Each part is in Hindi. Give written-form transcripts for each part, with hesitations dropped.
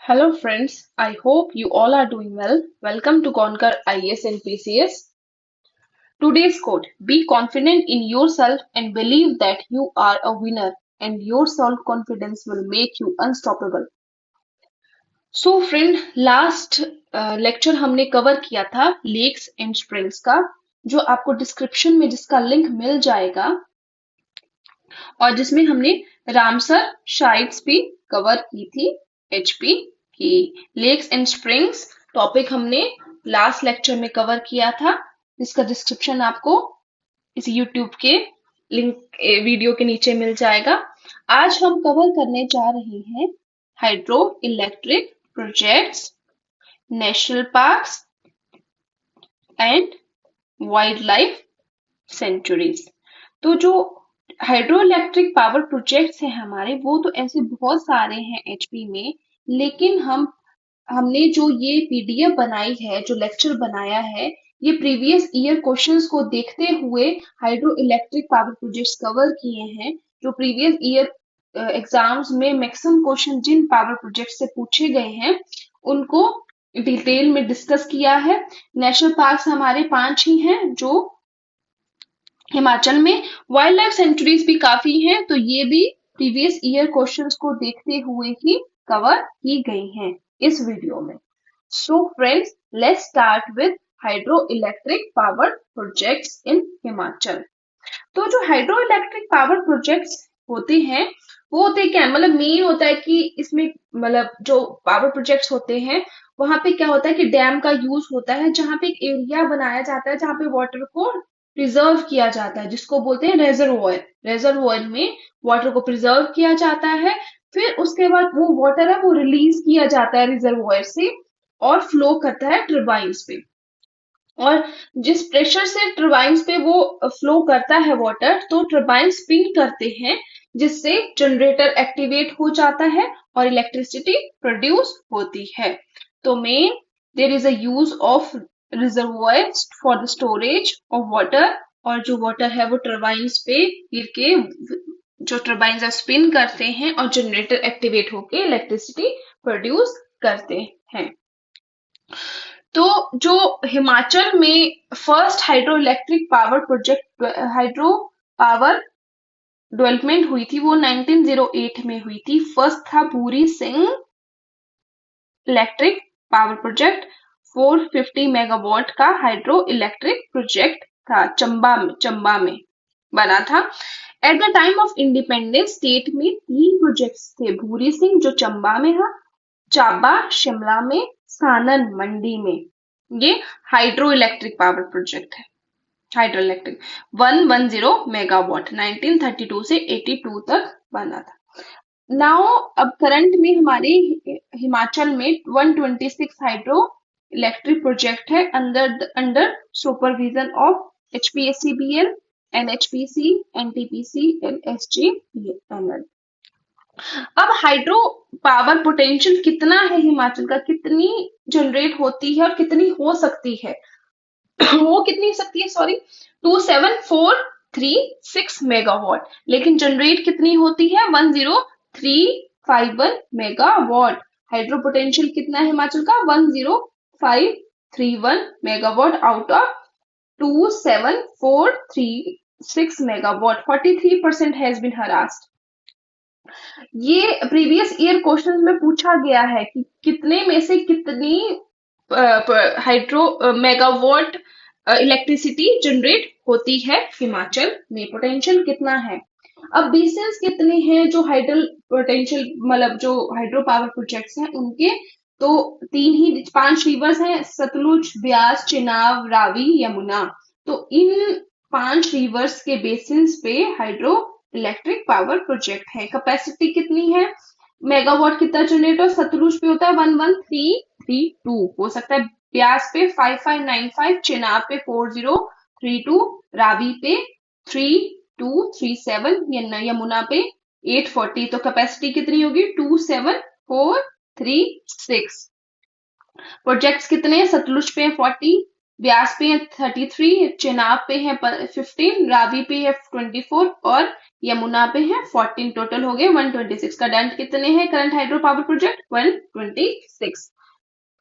Hello friends, I hope you all are doing well. Welcome to Conquer IAS and PCS. Today's quote: Be confident in yourself and believe that you are a winner, and your self confidence will make you unstoppable. So friend last lecture हमने कवर किया था लेक्स एंड स्प्रिंग्स का, जो आपको डिस्क्रिप्शन में जिसका लिंक मिल जाएगा, और जिसमें हमने रामसर शाइट्स भी कवर की थी एचपी की। लेक्स एंड स्प्रिंग्स टॉपिक हमने लास्ट लेक्चर में कवर किया था, जिसका डिस्क्रिप्शन आपको इस यूट्यूब के लिंक वीडियो के नीचे मिल जाएगा। आज हम कवर करने जा रहे हैं hydro electric projects, national parks and wild life sanctuaries. तो जो हाइड्रो इलेक्ट्रिक पावर प्रोजेक्ट्स हैं हमारे, वो तो ऐसे बहुत सारे हैं एचपी में, लेकिन हमने जो ये पीडीएफ बनाई है, जो लेक्चर बनाया है, ये प्रीवियस ईयर क्वेश्चंस को देखते हुए hydro electric power projects cover किए हैं। जो प्रीवियस ईयर एग्जाम्स में मैक्सिमम क्वेश्चन जिन पावर प्रोजेक्ट से पूछे गए हैं, उनको डिटेल में डिस्कस किया है। नेशनल पार्क्स हमारे 5 ही हैं जो हिमाचल में, वाइल्ड लाइफ सेंचुरीज भी काफी हैं, तो ये भी प्रीवियस ईयर क्वेश्चंस को देखते हुए ही कवर की गई हैं इस वीडियो में। So friends, let's start with hydro electric power projects in Himachal. तो जो हाइड्रो इलेक्ट्रिक पावर प्रोजेक्ट्स होते हैं, वो होते क्या है, मतलब मेन होता है कि इसमें मतलब जो पावर प्रोजेक्ट्स होते हैं, वहां पे क्या होता है कि डैम का यूज होता है, जहां पे एक एरिया बनाया जाता है जहां पे वाटर को प्रिजर्व किया जाता है, जिसको बोलते हैं रेजर्वोयर। रेजर्वोयर में वाटर को प्रिजर्व किया जाता है, फिर उसके बाद वो वाटर है वो रिलीज किया जाता है रिजर्वोयर से और फ्लो करता है टर्बाइन्स पे। और जिस प्रेशर से टर्बाइन्स पे वो फ्लो करता है वाटर, तो टर्बाइन स्पिन करते हैं, जिससे जनरेटर एक्टिवेट हो जाता है और इलेक्ट्रिसिटी प्रोड्यूस होती है। तो main there is a use of reservoirs for the storage of water, और जो वाटर है वो टर्बाइन्स पे गिर के जो टर्बाइन्स स्पिन करते हैं और जनरेटर एक्टिवेट होके इलेक्ट्रिसिटी प्रोड्यूस करते हैं। तो जो हिमाचल में first hydro electric power project, hydro power development हुई थी, वो 1908 में हुई थी। फर्स्ट था Bhuri Singh electric power project, 450 megawatt का हाइड्रो इलेक्ट्रिक प्रोजेक्ट था, चंबा में बना था। At the time of independence state में 3 प्रोजेक्ट्स थे, भूरी सिंह जो चंबा में है, चाबा शिमला में, सानन मंडी में। ये हाइड्रो इलेक्ट्रिक पावर प्रोजेक्ट है। हाइड्रो इलेक्ट्रिक 110 मेगावाट 1932 से 82 तक बना था। नाउ अब करंट में हमारे हिमाचल में 126 हाइड्रो इलेक्ट्रिक प्रोजेक्ट है under supervision of HPSCBL, NHPC, NTPC and SGPML। अब हाइड्रो पावर पोटेंशियल कितना है हिमाचल का, कितनी जनरेट होती है और कितनी हो सकती है वो कितनी सकती है, सॉरी, 27436 मेगावाट, लेकिन जनरेट कितनी होती है 10351 मेगावाट। हाइड्रो पोटेंशियल कितना है हिमाचल का 10531 megawatt out of 27436 megawatt. 43% has been harassed. ये प्रीवियस ईयर क्वेश्चन में पूछा गया है कि कितने में से कितनी हाइड्रो मेगावाट इलेक्ट्रिसिटी जनरेट होती है हिमाचल में, पोटेंशियल कितना है। अब बेसिस कितने हैं जो हाइड्रो पोटेंशियल, मतलब जो हाइड्रो पावर प्रोजेक्ट्स हैं उनके, तो 5 रिवर्स हैं, सतलुज, ब्यास, चिनाब, रावी, यमुना। तो इन 5 रिवर्स के बेसिस पे हाइड्रो इलेक्ट्रिक पावर प्रोजेक्ट है। कैपेसिटी कितनी है, मेगावाट कितना जनरेट हो, सतलुज पे होता है 11332, हो सकता है ब्यास पे 5595, चिनाब पे 4032, रावी पे 3237, यमुना पे 840। तो कैपेसिटी कितनी होगी 27436। प्रोजेक्ट्स कितने हैं, सतलुज पे 40, ब्यास पे है 33, चेनाब पे है 15, रावी पे है 24 और यमुना पे है 14। टोटल हो गए 126। करंट कितने हैं current hydro power project 126।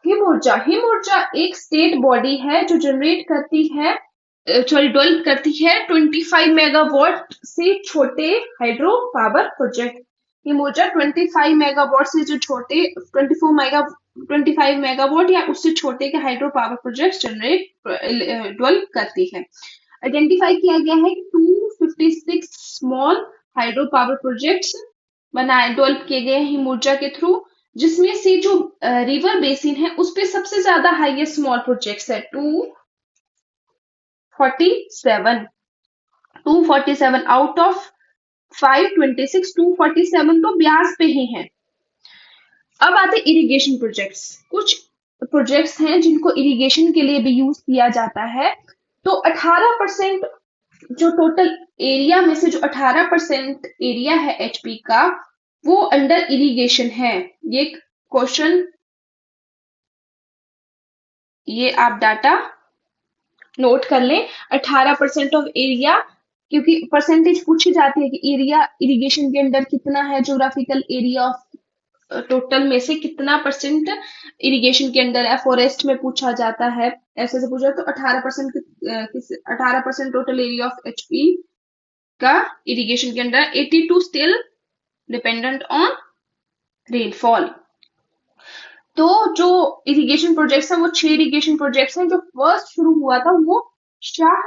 Him ऊर्जा, हिम ऊर्जा एक स्टेट बॉडी है जो जनरेट करती है, सॉरी डेवलप करती है 25 मेगावाट से छोटे हाइड्रो पावर प्रोजेक्ट। हिम ऊर्जा 25 मेगावाट से जो छोटे 25 मेगावाट या उससे छोटे के hydro power project generate develop करती है। आइडेंटिफाई किया गया है कि 256 स्मॉल हाइड्रो पावर प्रोजेक्ट्स बनाए डेवलप किए गए हैं हिम ऊर्जा के थ्रू, जिसमें से जो रिवर बेसिन है उस पे सबसे ज्यादा हाईएस्ट स्मॉल प्रोजेक्ट्स है 247 आउट ऑफ 526। 247 तो ब्यास पे ही है। अब आते इरिगेशन प्रोजेक्ट्स। कुछ प्रोजेक्ट्स हैं जिनको इरिगेशन के लिए भी यूज किया जाता है। तो 18% जो टोटल एरिया में से जो 18% एरिया है एचपी का वो अंडर इरिगेशन है। ये क्वेश्चन, ये आप डाटा नोट कर लें। 18% ऑफ एरिया, क्योंकि परसेंटेज पूछी जाती है कि एरिया इरिगेशन के अंडर कितना है, ज्योग्राफिकल एरिया ऑफ टोटल में से कितना परसेंट इरिगेशन के अंदर है, फॉरेस्ट में पूछा जाता है, ऐसे से पूछा तो 18% 18% टोटल एरिया ऑफ एचपी का इरिगेशन के अंदर। 82 स्टिल डिपेंडेंट ऑन रेनफॉल। तो जो इरिगेशन प्रोजेक्ट्स हैं वो 6 इरिगेशन प्रोजेक्ट्स हैं। जो फर्स्ट शुरू हुआ था वो शाह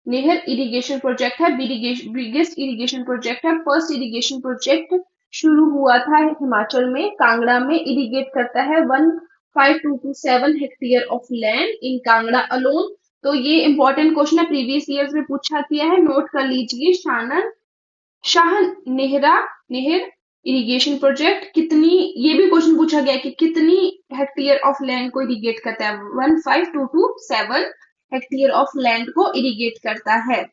नेहर इरिगेशन प्रोजेक्ट है, बिगेस्ट इरिगेशन प्रोजेक्ट है। फर्स्ट इरिगेशन प्रोजेक्ट शुरू हुआ था हिमाचल में, कांगड़ा में, इरिगेट करता है 15227 hectare of land in Kangra alone. तो ये इंपॉर्टेंट क्वेश्चन है, प्रीवियस ईयर्स में पूछा गया है, नोट कर लीजिए। शाह नेहर इरिगेशन प्रोजेक्ट कितनी, ये भी क्वेश्चन पूछा गया है कि कितनी हेक्टेयर ऑफ लैंड को इरिगेट करता है, 15227 हेक्टेयर ऑफ लैंड को इरिगेट करता है।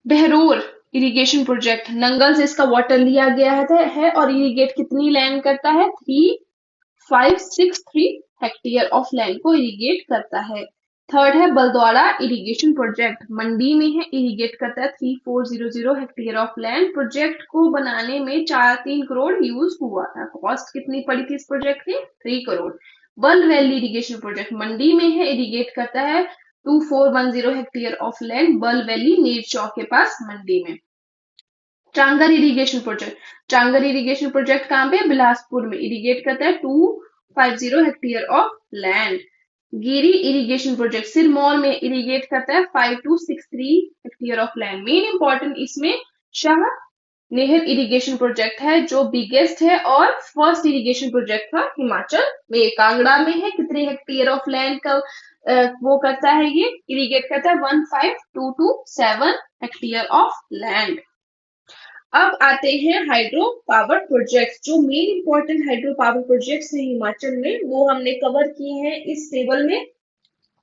बहरोर इरिगेशन प्रोजेक्ट, नंगल से इसका वाटर लिया गया है और इरिगेट कितनी लैंड करता है, 3563 हेक्टेयर ऑफ लैंड को इरिगेट करता है। थर्ड है बलद्वाड़ा इरिगेशन प्रोजेक्ट, मंडी में है, इरिगेट करता है 3400 हेक्टेयर ऑफ लैंड। प्रोजेक्ट को बनाने में 3 करोड़ यूज हुआ था। कॉस्ट कितनी पड़ी थी इस प्रोजेक्ट की, 3 करोड़। बल वैली इरिगेशन प्रोजेक्ट मंडी में है, इरिगेट करता है 2410 हेक्टेयर ऑफ लैंड, बल वैली नीर चौक के पास मंडी में। चांगर इरिगेशन प्रोजेक्ट, चांगर इरिगेशन प्रोजेक्ट कहाँ पे, बिलासपुर में, इरिगेट करता है 250 hectare of land. Giri irrigation project Sirmaur में, इरिगेट करता है 5263 hectare of land. Main important इसमें शाह नेहर इरिगेशन प्रोजेक्ट है जो बिगेस्ट है और फर्स्ट इरिगेशन प्रोजेक्ट था हिमाचल में। कांगड़ा में है, कितने हेक्टेयर ऑफ लैंड का वो करता है, ये इरिगेट करता है 15227 हेक्टेयर ऑफ लैंड। अब आते हैं हाइड्रो पावर प्रोजेक्ट्स। जो main important hydro power projects हैं हिमाचल में वो हमने कवर किए हैं इस टेबल में।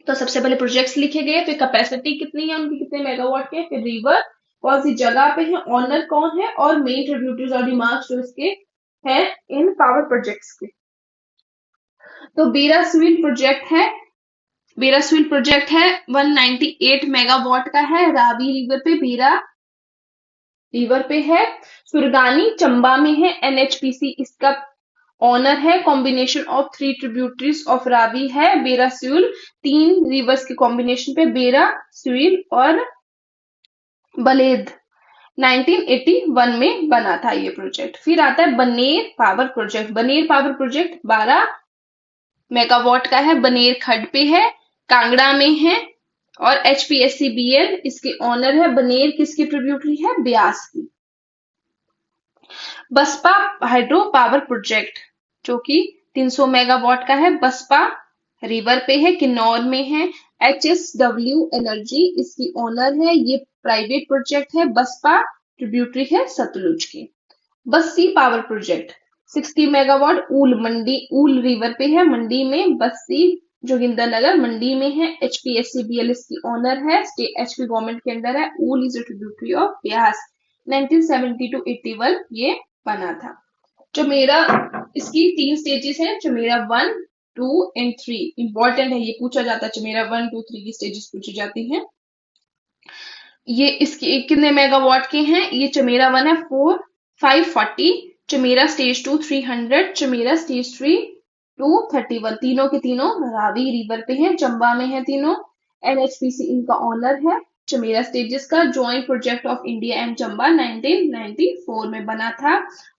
तो सबसे पहले प्रोजेक्ट्स लिखे गए, फिर कैपेसिटी कितनी है उनकी, कितने मेगावाट के, फिर रिवर कौन सी जगह पे है, ऑनर कौन है, और मेन ट्रिब्यूटरीज और रिमार्क्स जो इसके हैं इन पावर प्रोजेक्ट्स के। तो बीरासुइल प्रोजेक्ट है, बीरासुइल प्रोजेक्ट है 198 मेगावाट का है, रावी रिवर पे, बीरा रिवर पे है। सुरगानी चंबा में है, एनएचपीसी इसका ऑनर है। Combination of 3 tributaries of Ravi है, बेरा स्यूल, 3 रिवर्स के कॉम्बिनेशन पे, बेरा स्यूल और बलेद। 1981 में बना था ये प्रोजेक्ट। फिर आता है बनेर पावर प्रोजेक्ट। बनेर पावर प्रोजेक्ट 12 मेगावाट का है, बनेर खड्ड पे है, कांगड़ा में है और एचपीएससीबीएल इसके ऑनर है। बनेर किसकी ट्रिब्यूटरी है, ब्यास की। बसपा हाइड्रो पावर प्रोजेक्ट जो कि 300 मेगावाट का है, बसपा रिवर पे है, किन्नौर में है। एचएसडब्ल्यू एनर्जी इसकी ऑनर है, ये प्राइवेट प्रोजेक्ट है। बसपा ट्रिब्यूटरी है सतलुज की। बस्सी पावर प्रोजेक्ट 60 मेगावाट, ऊल रिवर पे है, मंडी में। बस्सी जोगिंदरनगर मंडी में है, एचपीएससीबीएल इसकी ऑनर है, एचपी गवर्नमेंट के अंदर है। Uhl is a tributary of Beas. 1970 to 81 ये बना था। चमेरा इसकी 3 स्टेजेस हैं, चमेरा 1, 2 and 3 इंपॉर्टेंट है, ये पूछा जाता है। चमेरा 1 2 3 की स्टेजेस पूछी जाती हैं। ये इसके कितने मेगावाट के हैं? ये चमेरा 1 है 540, चमेरा स्टेज 2 300, चमेरा स्टेज 3 231। तीनों के तीनों रावी रिवर पे हैं, चंबा में है तीनों। एनएचपीसी इनका ऑनर है। चमेरा स्टेजेस का joint project of India and Chamba 1994 में बना था,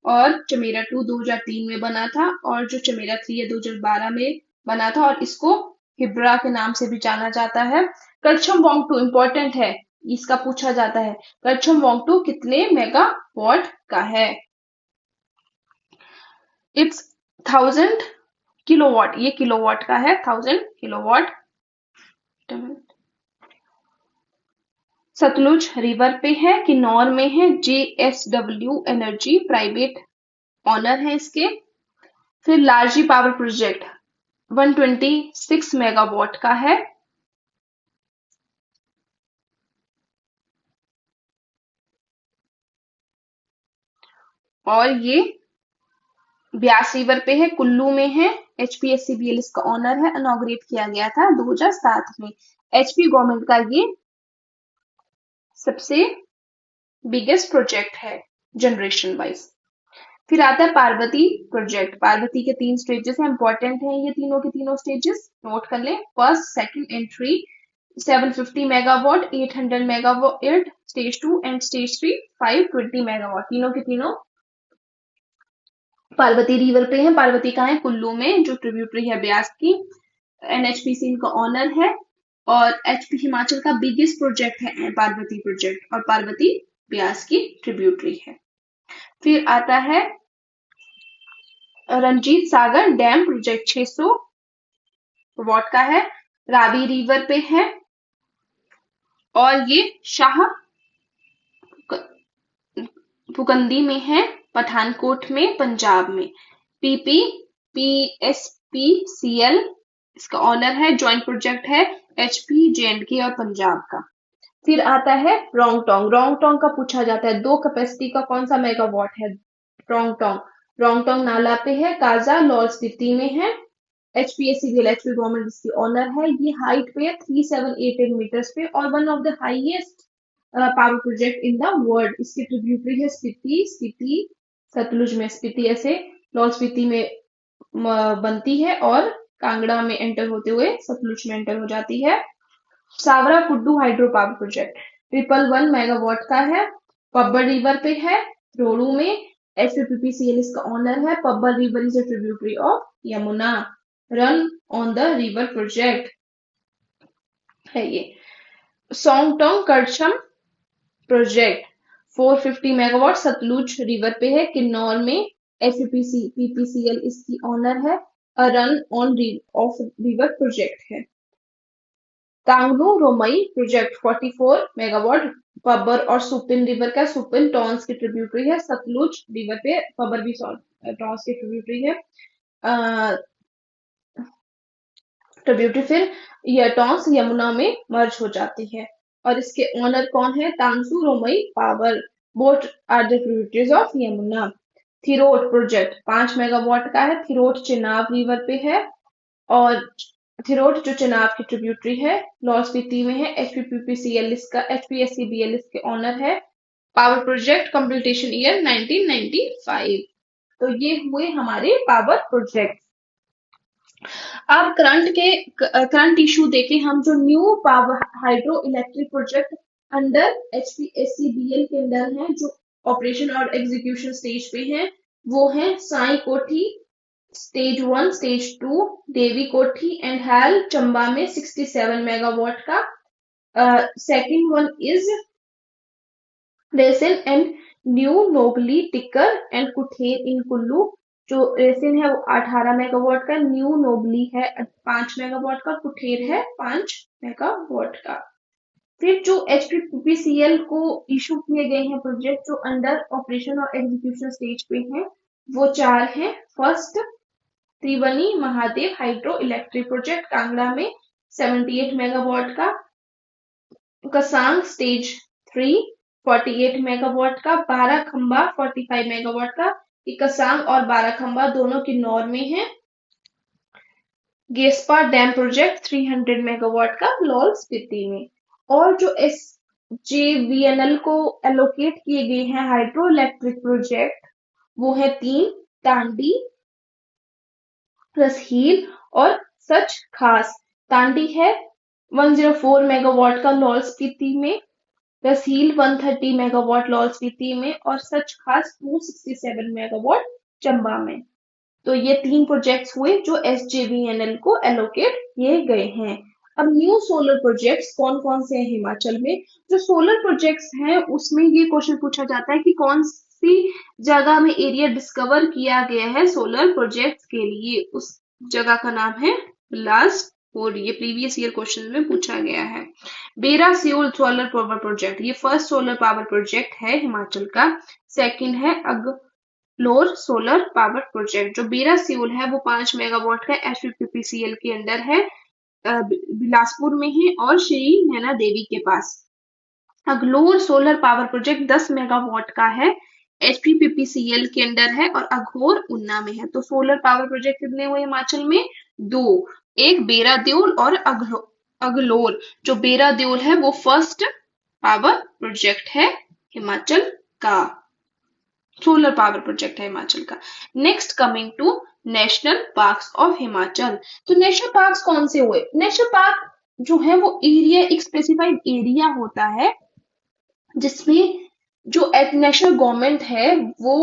और चमेरा 2 2003 में बना था, और जो चमेरा 3 है 2012 में बना था, और इसको हिब्रा के नाम से भी जाना जाता है। करछम वांगटू इंपॉर्टेंट है, इसका पूछा जाता है। करछम वांगटू कितने मेगावाट का है? इट्स 1000 किलोवाट, ये किलोवाट का है, 1000 किलोवाट। सतलुज रिवर पे है, किन्नौर में है, JSW एनर्जी प्राइवेट ऑनर है इसके। फिर लार्जी पावर प्रोजेक्ट 126 मेगावाट का है। और ये ब्यास रिवर पे है, कुल्लू में है। HPSCBL इसका ऑनर है, इनॉग्रेट किया गया था 2007 में। HP गवर्नमेंट का ये सबसे बिगेस्ट प्रोजेक्ट है जनरेशन वाइज। फिर आता है पार्वती प्रोजेक्ट। पार्वती के 3 स्टेजेस हैं, इंपॉर्टेंट हैं ये तीनों के तीनों स्टेजेस, नोट कर लें। First, second and 3 750 megawatt, 800 megawatt stage 2, and stage 3 520 megawatt. तीनों के तीनों पार्वती रिवर पे है। पार्वती कहाँ है? कुल्लू में, जो ट्रिब्यूटरी है ब्यास की। NHPC इनका ऑनर है, और HP हिमाचल का बिगेस्ट प्रोजेक्ट है पार्वती प्रोजेक्ट, और पार्वती ब्यास की ट्रिब्यूटरी है। फिर आता है रंजीत सागर डैम प्रोजेक्ट, 600 वाट का है, रावी रिवर पे है, और ये शाह फुकंदी में है, पठानकोट में, पंजाब में। PSPCL इसका ऑनर है, जॉइंट प्रोजेक्ट है HP JNK और पंजाब का। फिर आता है रोंगटोंग। रोंगटोंग का पूछा जाता है, 2 कैपेसिटी का कौन सा मेगावाट है? रोंगटोंग। रोंगटोंग नाला पे है, काजा लाहौल स्पीति में है। HPSCL HP गवर्नमेंट इसकी ऑनर है। ये हाइट पे है 3788 मीटर्स पे, और one of the highest power project in the world. इसकी ट्रिब्यूटरी है स्पीति। स्पीति सतलुज में, स्पीति ऐसे लाहौल स्पीति में बनती है, और कांगड़ा में एंटर होते हुए सतलुज में एंटर हो जाती है। सावरा कुड्डू हाइड्रो पावर प्रोजेक्ट 111 मेगावाट का है, पब्बर रिवर पे है, रोड़ू में। HPPCL इसका ऑनर है। Pabbar river is a tributary of Yamuna, run on the river project है ये। Shongtong Karcham project 450 megawatt Sutlej river पे है, किन्नौर में। PPCL इसकी ऑनर है, run on of river project है। कांगलू रोमई प्रोजेक्ट 44 मेगावाट, पब्बर और सुपिन रिवर का, सुपिन टॉन्स की ट्रिब्यूटरी है, सतलुज रिवर पे पब्बर भी टॉन्स की ट्रिब्यूटरी है। ट्रिब्यूटरी फिर यह टॉन्स यमुना में मर्ज हो जाती है, और इसके ऑनर कौन है? Tangnu Romai power, both are the tributaries of Yamuna. Thirot project 5 megawatt का है, थिरोट चिनाब रिवर पे है, और थिरोट जो चिनाब की ट्रिब्यूटरी है, लाहौल स्पीति में है। HPPCL इसका, HPSCBL इसके ऑनर है। Power project completion year 1995। तो ये हुए हमारे पावर प्रोजेक्ट। अब करंट इशू देखें हम, जो new power hydro electric project under HPSCBL के अंडर हैं, जो ऑपरेशन और एग्जीक्यूशन स्टेज पे हैं, वो है साई कोठी स्टेज 1, स्टेज 2, देवी कोठी एंड हैल चंबा में 67 मेगावाट का। Second one is Raison and new Nogli Tikkar and Kuther in Kullu. जो रेसिन है वो 18 मेगावाट का, न्यू नोगली है 5 मेगावाट का, कुठेर है 5 मेगावाट का। फिर जो HPPCL को इशू किए गए हैं प्रोजेक्ट जो अंडर ऑपरेशन और एग्जीक्यूशन स्टेज पे हैं, वो 4 हैं। First, Triveni Mahadev hydro electric project Kangra में 78 मेगावाट का। कसांग स्टेज 3 48 मेगावाट का। बारह खंबा 45 मेगावाट का। कसांग और बारह खंबा दोनों किन्नौर में है। गेस्पा डैम प्रोजेक्ट 300 मेगावाट का लॉल स्पीति में। और जो SJVNL को एलोकेट किए गए हैं हाइड्रो इलेक्ट्रिक प्रोजेक्ट वो है 3, तांडी, रसहील और सच खास। तांडी है 104 मेगावाट का लॉल स्पीति में, रसहील 130 मेगावाट लॉल स्पीति में और सच खास 267 मेगावाट चंबा में। तो ये 3 प्रोजेक्ट्स हुए जो SJVNL को एलोकेट किए गए हैं। अब न्यू सोलर प्रोजेक्ट्स कौन कौन से हैं हिमाचल में? जो सोलर प्रोजेक्ट्स हैं उसमें ये क्वेश्चन पूछा जाता है कि कौन सी जगह में एरिया डिस्कवर किया गया है सोलर प्रोजेक्ट्स के लिए, उस जगह का नाम है बिलासपुर। ये प्रीवियस ईयर क्वेश्चन में पूछा गया है। बेरा सियोल सोलर पावर प्रोजेक्ट, ये फर्स्ट सोलर पावर प्रोजेक्ट है हिमाचल का। सेकंड है अगलोर सोलर पावर प्रोजेक्ट। जो बेरा सियोल है वो 5 मेगावाट का HPPCL के अंडर है, बिलासपुर में है और श्री नैना देवी के पास। अगलोर सोलर पावर प्रोजेक्ट 10 मेगावाट का है, HPPCL के अंडर है और अघोर उन्ना में है। तो सोलर पावर प्रोजेक्ट कितने हुए हिमाचल में? 2, एक बेरा देओल और अगलोर। जो बेरा देओल है वो फर्स्ट पावर प्रोजेक्ट है हिमाचल का, सोलर पावर प्रोजेक्ट है हिमाचल का। Next coming to national parks of Himachal. तो नेशनल पार्क्स कौन से हुए? नेशनल पार्क जो है वो एरिया, एक स्पेसिफाइड एरिया होता है जिसमें जो नेशनल गवर्नमेंट है वो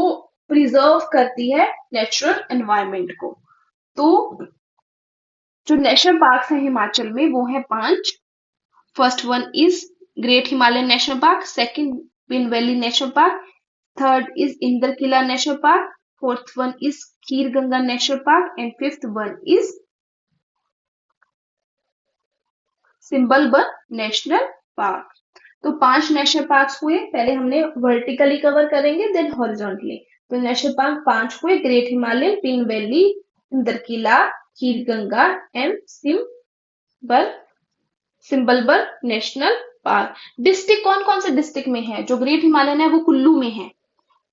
प्रिजर्व करती है नेचुरल एनवायरनमेंट को। तो जो नेशनल पार्क है हिमाचल में वो है 5। First one is great Himalayan national park, second Pin valley national park, third is Indrakila national park, fourth one is Kheer Ganga national park and fifth one is Simbalbara national park. तो 5 नेशनल पार्क हुए। पहले हमने वर्टिकली कवर करेंगे देन हॉरिजॉन्टली। तो नेशनल पार्क 5 हुए, great Himalayan, Pin valley, Indrakila, Kheer Ganga and Simbalbara national park. District कौन कौन से डिस्ट्रिक्ट में है? जो ग्रेट हिमालयन है वो कुल्लू में है,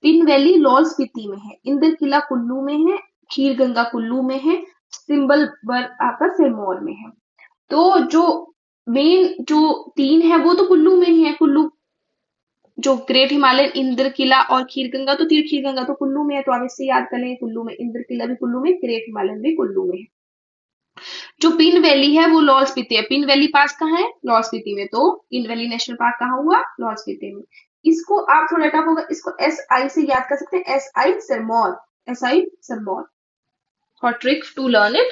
पिन वैली लाहौल स्पीति में है, इंद्रकिला कुल्लू में है, खीर गंगा कुल्लू में है, सिंबलबन आपका सिरमौर में है। तो जो मेन जो 3 है वो तो कुल्लू में ही है। कुल्लू जो ग्रेट हिमालयन, इंद्रकिला और खीर गंगा, तो खीर गंगा तो कुल्लू में है, तो आप इससे याद कर लेंगे कुल्लू में, इंद्रकिला भी कुल्लू में, ग्रेट हिमालयन भी कुल्लू में है। जो पिन वैली है वो लाहौल स्पीति है। पिन वैली पास कहाँ है? लाहौल स्पीति में। तो पिन वैली नेशनल पार्क कहाँ हुआ? लाहौल स्पीति में। इसको आप थोड़ा टफ होगा, इसको SI से याद कर सकते हैं, SI Sirmaur, SI Sirmaur, for trick to learn it.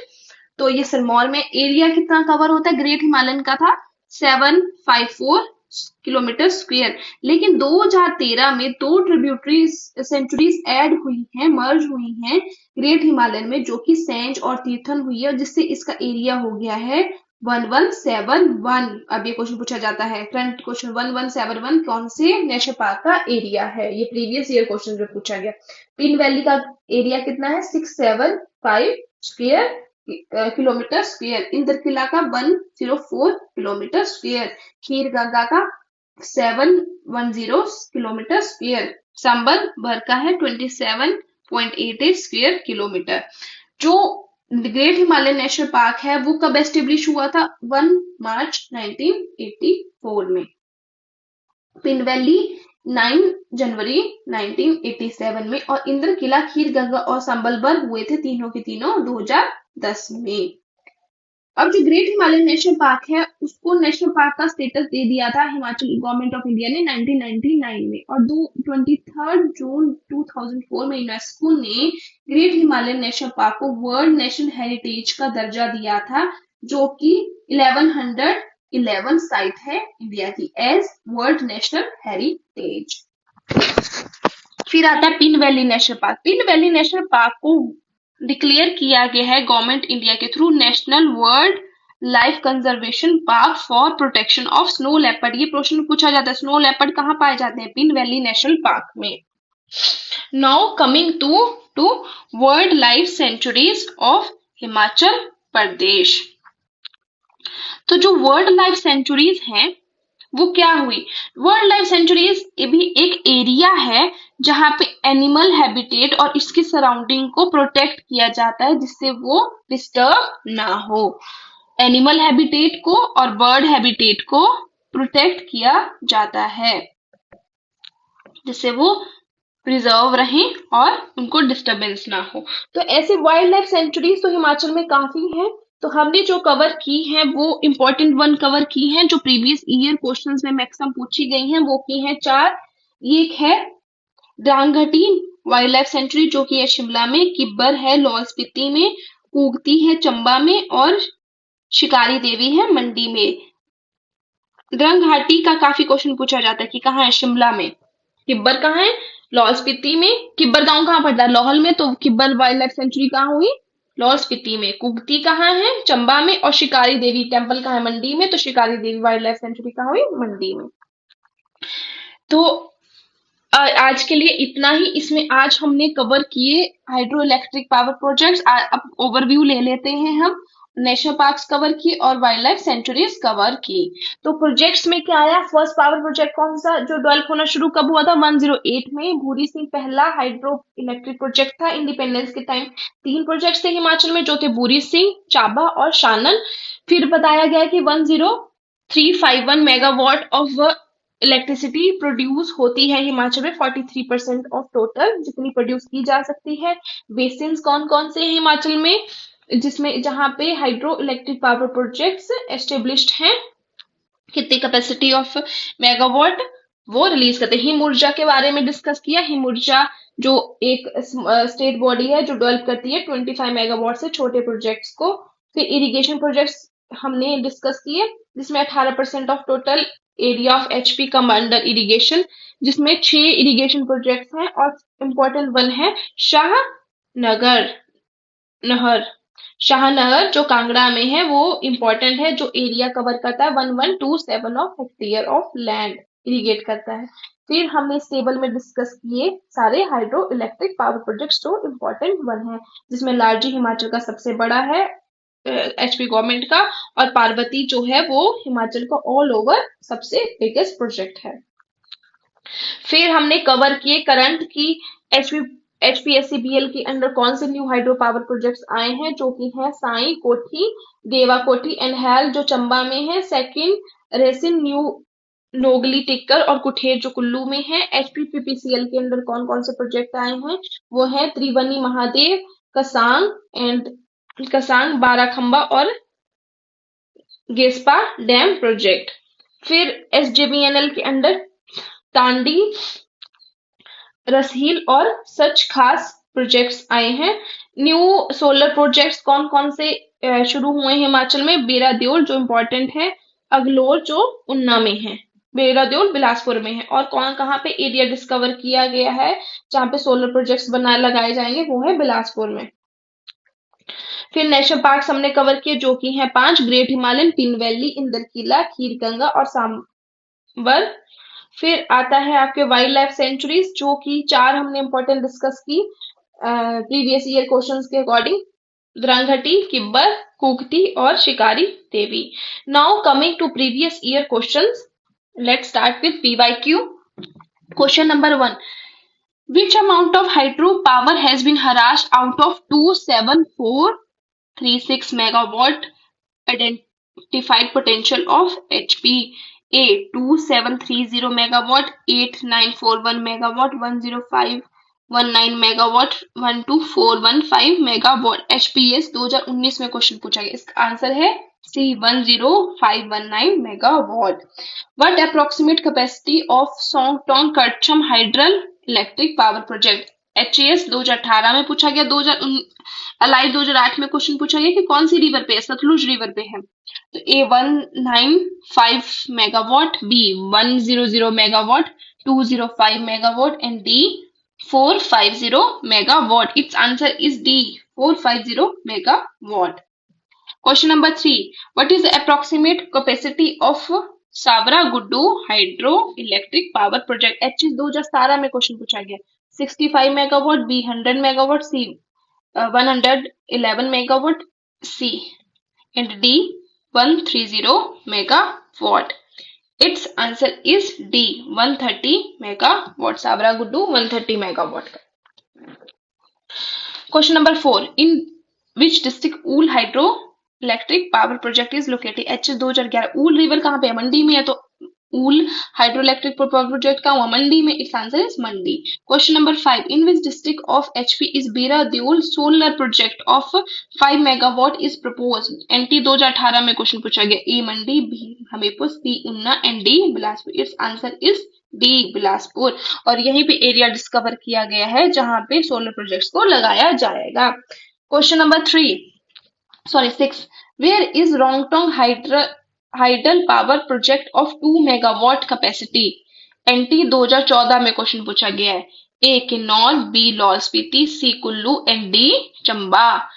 तो ये सिरमौर में एरिया कितना कवर होता है? ग्रेट हिमालयन का था 754 किलोमीटर स्क्वायर, लेकिन 2013 में 2 ट्रिब्यूटरी सेंचुरीज ऐड हुई हैं, मर्ज हुई हैं ग्रेट हिमालयन में, जो कि सेंज और तीर्थन हुई है, जिससे इसका एरिया हो गया है 1171। अब ये क्वेश्चन पूछा जाता है, करंट क्वेश्चन 1171 कौन से नेशनल पार्क का एरिया है? ये प्रीवियस ईयर क्वेश्चन जो पूछा गया। पिन वैली का एरिया कितना है? 675 स्क्वायर किलोमीटर स्क्वायर, इंद्रकिला का 104 किलोमीटर स्क्वायर, खीर गंगा का 710 किलोमीटर स्क्वायर, संबल भर का है 27.88 स्क्वायर किलोमीटर। जो ग्रेट हिमालयन नेशनल पार्क है वो कब एस्टेब्लिश हुआ था? 1 मार्च 1984 में। पिन वैली 9 जनवरी 1987 में और इंद्रकिला, खीर गंगा और संबलबन हुए थे तीनों के तीनों 2010 में। अब जो ग्रेट हिमालयन नेशनल पार्क है उसको नेशनल पार्क का स्टेटस दे दिया था हिमाचल गवर्नमेंट ऑफ इंडिया ने 1999 में, और 23 जून 2004 में यूनेस्को ने ग्रेट हिमालयन नेशनल पार्क को वर्ल्ड नेशनल हेरिटेज का दर्जा दिया था, जो कि 1111 साइट है इंडिया की एज वर्ल्ड नेशनल हेरिटेज। फिर आता है pin valley national park. Pin valley national park को डिक्लेयर किया गया है गवर्नमेंट इंडिया के through national world life conservation park for protection of snow leopard. ये प्रश्न पूछा जाता है, स्नो लेपर्ड कहाँ पाए जाते हैं? पिन वैली नेशनल पार्क में। Now coming to world life sanctuaries of Himachal Pradesh. तो जो वर्ल्ड लाइफ सेंचुरीज हैं वो क्या हुई? वर्ल्ड लाइफ सेंचुरीज भी एक एरिया है जहाँ पे एनिमल हैबिटेट और इसकी सराउंडिंग को प्रोटेक्ट किया जाता है जिससे वो डिस्टर्ब ना हो। एनिमल हैबिटेट को और बर्ड हैबिटेट को प्रोटेक्ट किया जाता है जिससे वो प्रिजर्व रहें और उनको डिस्टरबेंस ना हो। तो ऐसे वाइल्ड लाइफ सेंचुरीज तो हिमाचल में काफी हैं। तो हमने जो कवर की हैं वो इम्पोर्टेंट वन कवर की हैं जो प्रीवियस ईयर क्वेश्चंस में मैक्सिमम पूछी गई हैं, वो की हैं 4। एक है ड्रांगघटी वाइल्ड लाइफ सेंचुरी जो कि है शिमला में, किब्बर है लाहौल स्पीति में, कूगती है चंबा में और शिकारी देवी है मंडी में। द्रंग घाटी का काफी क्वेश्चन पूछा जाता है कि कहाँ है, शिमला में। किब्बर कहाँ है, लाहौल स्पीति में। किब्बर गांव कहाँ पड़ता है, लाहौल में, तो किब्बर वाइल्ड लाइफ सेंचुरी कहाँ हुई, लाहौल स्पीति में। कुगती कहाँ है, चंबा में। और शिकारी देवी टेम्पल कहाँ है, मंडी में, तो शिकारी देवी वाइल्ड लाइफ सेंचुरी कहाँ हुई, मंडी में। तो आज के लिए इतना ही। इसमें आज हमने कवर किए हाइड्रो इलेक्ट्रिक पावर प्रोजेक्ट्स। अब ओवरव्यू ले लेते हैं हम। नेशनल पार्क्स कवर किए और वाइल्ड लाइफ सेंचुरीज कवर की। तो प्रोजेक्ट्स में क्या आया, फर्स्ट पावर प्रोजेक्ट कौन सा जो डेवलप होना शुरू कब हुआ था, 108 में। भूरी सिंह पहला हाइड्रो इलेक्ट्रिक प्रोजेक्ट था इंडिपेंडेंस के टाइम। 3 प्रोजेक्ट्स थे हिमाचल में जो थे भूरी सिंह, चाबा और शानन। फिर बताया गया कि 10351 मेगावाट ऑफ इलेक्ट्रिसिटी प्रोड्यूस होती है हिमाचल में, 43% ऑफ टोटल जितनी प्रोड्यूस की जा सकती है। बेसिन्स कौन कौन से हैं हिमाचल में जिसमें जहां पे hydro electric power projects established हैं, कितनी कैपेसिटी ऑफ मेगावाट वो रिलीज करते हैं। हिम ऊर्जा के बारे में डिस्कस किया। हिम ऊर्जा जो एक स्टेट बॉडी है जो डेवलप करती है 25 मेगावाट से छोटे प्रोजेक्ट्स को। फिर इरिगेशन प्रोजेक्ट्स हमने डिस्कस किए जिसमें 18% of total area of HP come under irrigation, जिसमें 6 इरिगेशन प्रोजेक्ट्स हैं और इम्पोर्टेंट वन है शाहनगर नहर। शाहनगर जो कांगड़ा में है वो इम्पोर्टेंट है, जो एरिया कवर करता है 1127 of hectare of land irrigate करता है। फिर हमने इस टेबल में डिस्कस किए सारे हाइड्रो इलेक्ट्रिक पावर प्रोजेक्ट्स जो इम्पोर्टेंट वन है, जिसमें लालजी हिमाचल का सबसे बड़ा है एचपी गवर्नमेंट का, और पार्वती जो है वो हिमाचल का ऑल ओवर सबसे बिगेस्ट प्रोजेक्ट है। फिर हमने कवर किए करंट की एचपीएससीबीएल के अंडर कौन से न्यू हाइड्रो पावर प्रोजेक्ट्स आए हैं, जो कि है साई कोठी, देवा कोठी एंड हैल जो चंबा में है। सेकंड रेसिन न्यू नोगली टिक्कर और कुठेर जो कुल्लू में है। एचपीपीसीएल के अंडर कौन कौन से प्रोजेक्ट आए हैं, वो है त्रिवनी महादेव, कसांग बाराखंबा और गेस्पा डैम प्रोजेक्ट। फिर एसजेबीएनएल के अंडर तांडी, रसहील और सच खास प्रोजेक्ट्स आए हैं। न्यू सोलर प्रोजेक्ट्स कौन कौन से शुरू हुए हैं हिमाचल में, बेरा देओल जो इम्पोर्टेंट है, अगलोर जो उन्ना में है, बेरा देओल बिलासपुर में है। और कौन कहाँ पे एरिया डिस्कवर किया गया है जहाँ पे सोलर प्रोजेक्ट्स लगाए जाएंगे, वो है बिलासपुर में। फिर नेशनल पार्क हमने कवर किए जो कि हैं 5, great Himalayan, Pin valley, Indrakila, Kheerganga और सांबर। फिर आता है आपके वाइल्ड लाइफ सेंचुरीज जो कि 4 हमने इंपॉर्टेंट डिस्कस की प्रीवियस ईयर क्वेश्चंस के अकॉर्डिंग, द्रांगघटी, किब्बर, कुगती और Shikari Devi. Now coming to previous year questions, let's start with PYQ. Question number 1, which amount of hydro power has been harassed out of 27436 megawatt identified potential of HP? A 2730 megawatt, 8941 megawatt, 10519 megawatt, 12415 megawatt। HPS 2019 में क्वेश्चन पूछा गया। इसका आंसर है C 10519 megawatt। What approximate capacity of Songtong Karcham Hydral electric power project? HAS 2018 में पूछा गया। 2008 में क्वेश्चन पूछा गया कि कौन सी रिवर पे है, सतलुज रिवर पे है। तो A 195 megawatt, B 100 megawatt, 205 megawatt and D 450 megawatt. It's answer is D 450 megawatt. Question number 3, what is the approximate capacity of Savara Guddu hydro electric power project? HIS 2017 में क्वेश्चन पूछा गया। 65 megawatt, B 100 megawatt, C 111 megawatt, C and D 130 megawatt. It's answer is D 130 megawatt. Savara Guddu 130 megawatt का। Question number 4, in which district wool hydro electric power project is located. H 2011। Wool river कहाँ पे है? मंडी में है, तो ऊल हाइड्रो इलेक्ट्रिक पावर प्रोजेक्ट कहाँ हुआ? मंडी में। It's answer is Mandi. Question number 5, in which district of HP is Bira Deol solar project of 5 megawatt is propose. NT 2018 में क्वेश्चन पूछा गया। A Mandi, B Hamirpur, C Una and D Bilaspur. It's answer is D Bilaspur. और यहीं पे एरिया डिस्कवर किया गया है जहां पे सोलर प्रोजेक्ट्स को लगाया जाएगा। Question number 6, where is Rongtong hydel power project of 2 megawatt capacity. NT 2014 में क्वेश्चन पूछा गया है। A Kinnaur, B Lahaul Spiti, C Kullu and D Chamba.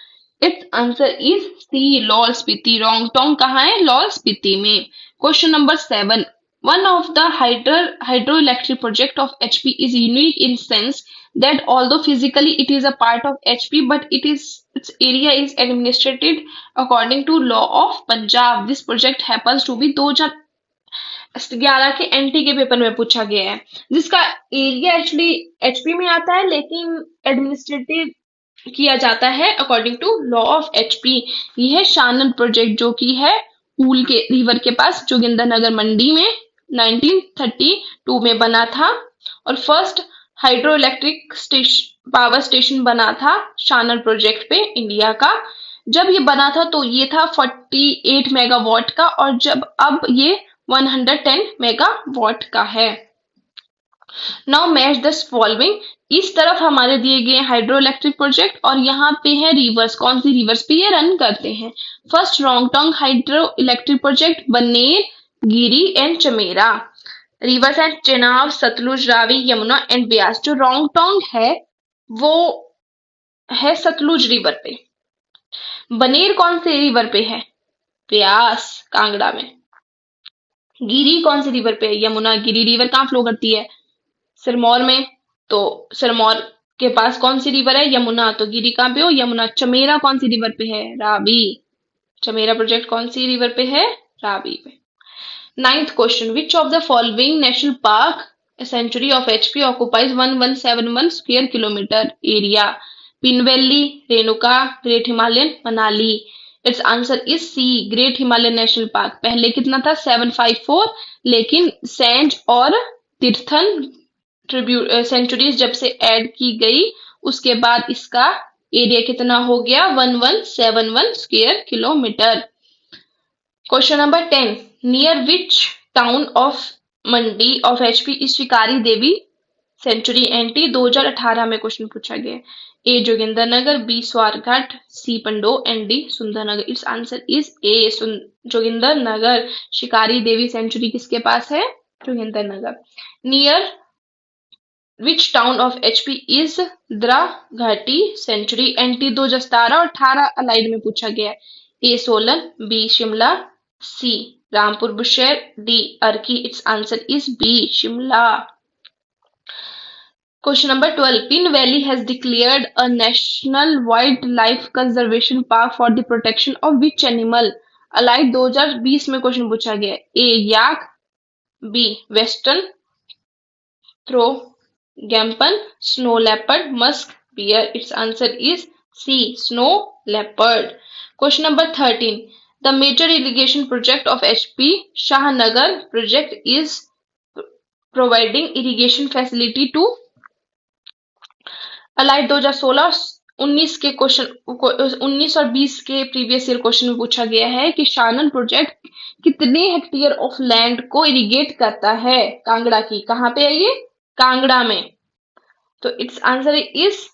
It's answer is C Lahaul Spiti. Rongtong कहाँ है? लाहौल स्पीति में। Question number 7, one of the hydroelectric project of HP is unique in sense that although physically it is a part of HP, but its area is administered according to law of Punjab. This project happens to be 2011 के एनटी के पेपर में पूछा गया है, जिसका एरिया एक्चुअली एचपी में आता है लेकिन एडमिनिस्ट्रेटिव किया जाता है according to law of HP. यह है शानन प्रोजेक्ट जो कि है ऊल के रिवर के पास जोगिंदर नगर मंडी में 1932 में बना था। और first hydro electric power station बना था शानन प्रोजेक्ट पे इंडिया का। जब ये बना था तो ये था 48 मेगावाट का, और जब अब ये 110 मेगावाट का है। Now match the following. इस तरफ हमारे दिए गए हाइड्रो इलेक्ट्रिक प्रोजेक्ट और यहाँ पे है रिवर्स। कौन सी रिवर्स पे ये रन करते हैं? First Rongtong hydro electric project Baner, Giri and Chamera. Rivers and Chenab, Sutlej, Ravi, Yamuna and Beas. जो रोंगटोंग है वो है सतलुज रिवर पे। बनेर कौन से रिवर पे है? ब्यास, कांगड़ा में। गिरी कौन सी रिवर पे है? यमुना। गिरी रिवर कहाँ फ्लो करती है? सिरमौर में। तो सिरमौर के पास कौन सी रिवर है? यमुना। तो गिरी कहाँ पे हो? यमुना। चमेरा कौन सी रिवर पे है? रावी। चमेरा प्रोजेक्ट कौन सी रिवर पे है? रावी पे। 9th question, which of the following national park sanctuary of HP occupies 1171 square kilometre area? Pin valley, Renuka, great Himalayan, Manali. Its answer is C great Himalayan national park. पहले कितना था? 754, लेकिन सैंज और तीर्थन सेंचुरीज जब से ऐड की गई उसके बाद इसका एरिया कितना हो गया? 1171 square kilometre. Question number 10, near which town of Mandi of HP is Shikari Devi sanctuary? NT 2018 में क्वेश्चन पूछा गया। A Joginder Nagar, B Swarghat, C Pandoh and D Sundernagar. It's answer is A Joginder Nagar. Shikari Devi sanctuary किसके पास है? Joginder Nagar. Near which town of HP is Daranghati sanctuary? N t 2017 और 18 अलाइड में पूछा गया है। A Solan, B Shimla, C Rampur Bushahr, D Arki. It's answer is B Shimla. Question number 12, Pin valley has declared a national wild life conservation park for the protection of which animal? Allied 2020 में क्वेश्चन पूछा गया है। A yak, B western tragopan, snow leopard, musk bear. It's answer is C snow leopard. Question number 13, the major irrigation project of HP Shahnagar project is providing irrigation facility to? अलाइड 2016-19 के क्वेश्चन 19 और 20 के प्रीवियस ईयर क्वेश्चन में पूछा गया है कि शानन प्रोजेक्ट कितने हेक्टेयर ऑफ लैंड को इरिगेट करता है? कांगड़ा की। कहाँ पे है ये? कांगड़ा में। तो its answer is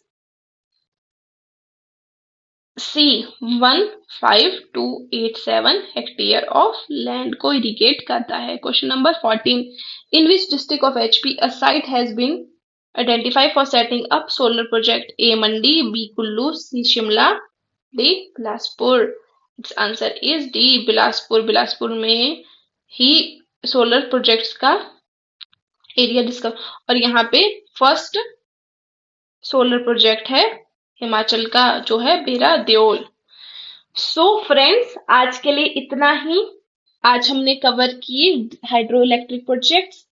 C 15287 hectare of land को इरिगेट करता है। Question number 14, in which district of HP a site has been identified for setting up solar project? A Mandi, B Kullu, C Shimla, D Bilaspur. It's answer is D Bilaspur. Bilaspur में ही सोलर प्रोजेक्ट्स का एरिया डिस्कवर, और यहाँ पे फर्स्ट सोलर प्रोजेक्ट है हिमाचल का जो है बेरा देओल। सो फ्रेंड्स, आज के लिए इतना ही। आज हमने कवर किए hydro electric projects,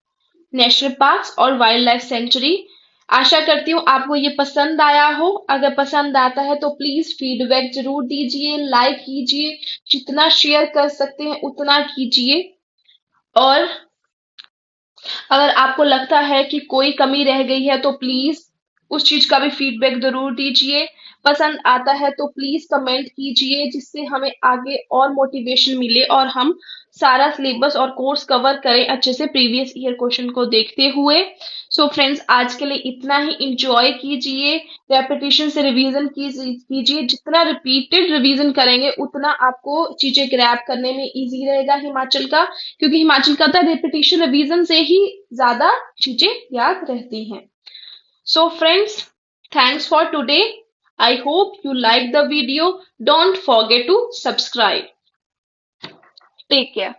national parks और वाइल्ड लाइफ सेंचुरी। आशा करती हूँ आपको ये पसंद आया हो। अगर पसंद आता है तो प्लीज फीडबैक जरूर दीजिए, लाइक कीजिए, जितना शेयर कर सकते हैं उतना कीजिए। और अगर आपको लगता है कि कोई कमी रह गई है तो प्लीज उस चीज का भी फीडबैक जरूर दीजिए। पसंद आता है तो प्लीज कमेंट कीजिए, जिससे हमें आगे और मोटिवेशन मिले और हम सारा सिलेबस और कोर्स कवर करें अच्छे से प्रीवियस ईयर क्वेश्चन को देखते हुए। सो फ्रेंड्स, आज के लिए इतना ही। इंजॉय कीजिए, रेपिटेशन से रिवीजन कीजिए। जितना रिपीटेड रिवीजन करेंगे उतना आपको चीजें ग्रैब करने में इजी रहेगा हिमाचल का, क्योंकि हिमाचल का था रिपीटेशन रिवीजन से ही ज्यादा चीजें याद रहती हैं। So friends, thanks for today. I hope you liked the video. Don't forget to subscribe. Take care.